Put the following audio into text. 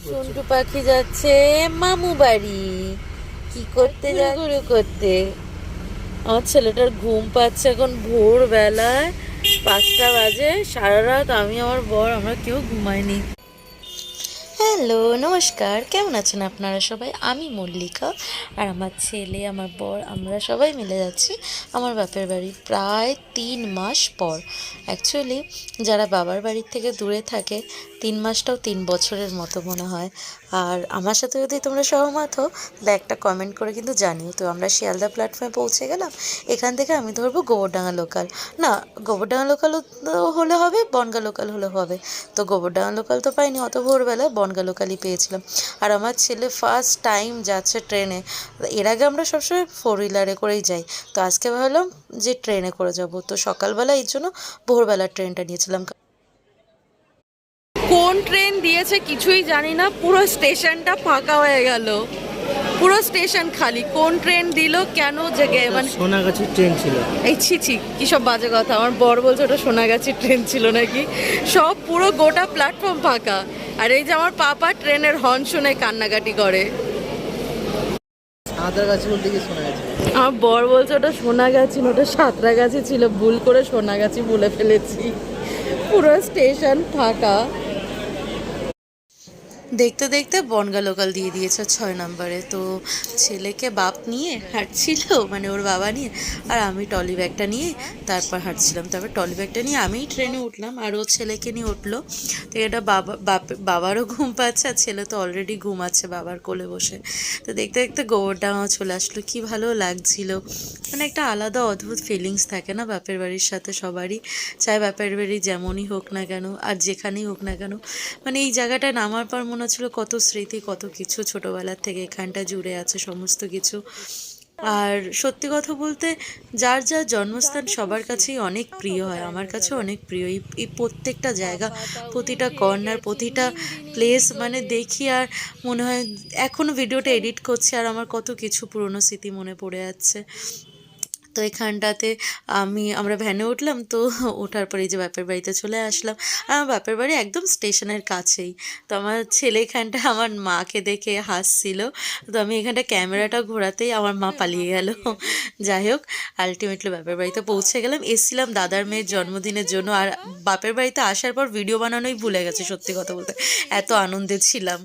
সন্টু পাখি যাচ্ছে মামু বাড়ি। কি করতে করতে আমার ছেলেটার ঘুম পাচ্ছে এখন ভোরবেলায় 5টা বাজে। সারা রাত আমি আমার বর আমরা কেউ ঘুমাইনি। হ্যালো, নমস্কার, কেমন আছেন আপনারা সবাই? আমি মল্লিকা আর আমার ছেলে, আমার বর, আমরা সবাই মিলে যাচ্ছি আমার বাপের বাড়ি প্রায় 3 মাস পর। অ্যাকচুয়ালি যারা বাবার বাড়ির থেকে দূরে থাকে 3 মাসটাও 3 বছরের মতো মনে হয়। আর আমার সাথে যদি তোমরা সহমত হও তাহলে একটা কমেন্ট করে কিন্তু জানিও। তো আমরা শিয়ালদা প্ল্যাটফর্মে পৌঁছে গেলাম। এখান থেকে আমি ধরবো গোবরডাঙ্গা লোকাল। না, গোবরডাঙ্গা লোকাল হলে হবে, বনগা লোকাল হলে হবে। তো গোবরডাঙ্গা লোকাল তো পাইনি অত ভোরবেলায়, বনগা লোকালই পেয়েছিলাম। আর আমার ছেলে ফার্স্ট টাইম যাচ্ছে ট্রেনে। এর আগে আমরা সবসময় 4 হুইলারে করেই যাই, তো আজকে ভাবলাম যে ট্রেনে করে যাব। তো সকালবেলা এই জন্য ভোরবেলার ট্রেনটা নিয়েছিলাম। কোন ট্রেন দিয়েছে কিছুই জানি না, পুরো স্টেশনটা ফাঁকা হয়ে গেল, পুরো স্টেশন খালি। কোন ট্রেন দিল, কেন জেগে মানে সোনাগাছির ট্রেন ছিল। এই ছি কি সব বাজে কথা। আমার বর বলছে ওটা সোনাগাছির ট্রেন ছিল নাকি। সব পুরো গোটা প্ল্যাটফর্ম ফাঁকা। আর এই যে আমার পাপা ট্রেনের হর্ন শুনে কান্নাকাটি করে। সাঁতরাগাছি বলতে কি সোনাগাছি? আমার বর বলছে ওটা সোনাগাছি না, ওটা সাঁতরাগাছি ছিল, ভুল করে সোনাগাছি বলে ফেলেছি। পুরো স্টেশন ফাঁকা। দেখতে দেখতে বনগা লোকাল দিয়ে দিয়েছে 6 নম্বরে। তো ছেলেকে বাপ নিয়ে হাঁটছিল, মানে ওর বাবা নিয়ে, আর আমি টলি ব্যাগটা নিয়ে তারপর হাঁটছিলাম। তারপর টলি ব্যাগটা নিয়ে আমিই ট্রেনে উঠলাম আর ও ছেলেকে নিয়ে উঠলো। তো এটা বাবারও ঘুম পাচ্ছে আর ছেলে তো অলরেডি ঘুমাচ্ছে বাবার কোলে বসে। তো দেখতে দেখতে গোবরডাঙ্গা চলে আসলো। কি ভালো লাগছিল, মানে একটা আলাদা অদ্ভুত ফিলিংস থাকে না বাপের বাড়ির সাথে সবারই। চাই বাপের বাড়ি যেমনই হোক না কেন আর যেখানেই হোক না কেন, মানে এই জায়গাটায় নামার পর মনে হচ্ছিলো কত স্মৃতি, কত কিছু ছোটোবেলার থেকে এখানটা জুড়ে আছে সমস্ত কিছু। আর সত্যি কথা বলতে যার যার জন্মস্থান সবার কাছেই অনেক প্রিয় হয়, আমার কাছেও অনেক প্রিয়। এই প্রত্যেকটা জায়গা, প্রতিটা কর্নার, প্রতিটা প্লেস মানে দেখি আর মনে হয় এখনও ভিডিওটা এডিট করছি আর আমার কত কিছু পুরনো স্মৃতি মনে পড়ে যাচ্ছে। তো এখানটাতে আমরা ভ্যানে উঠলাম। তো ওঠার পরে এই যে বাপের বাড়িতে চলে আসলাম। আর আমার বাপের বাড়ি একদম স্টেশনের কাছেই। তো আমার ছেলে এখানটা আমার মাকে দেখে হাসছিল। তো আমি এখানটা ক্যামেরাটা ঘোরাতেই আমার মা পালিয়ে গেল। যাই হোক, আলটিমেটলি বাপের বাড়িতে পৌঁছে গেলাম। এসেছিলাম দাদার মেয়ের জন্মদিনের জন্য, আর বাপের বাড়িতে আসার পর ভিডিও বানানোই ভুলে গেছে সত্যি কথা বলতে, এত আনন্দে ছিলাম।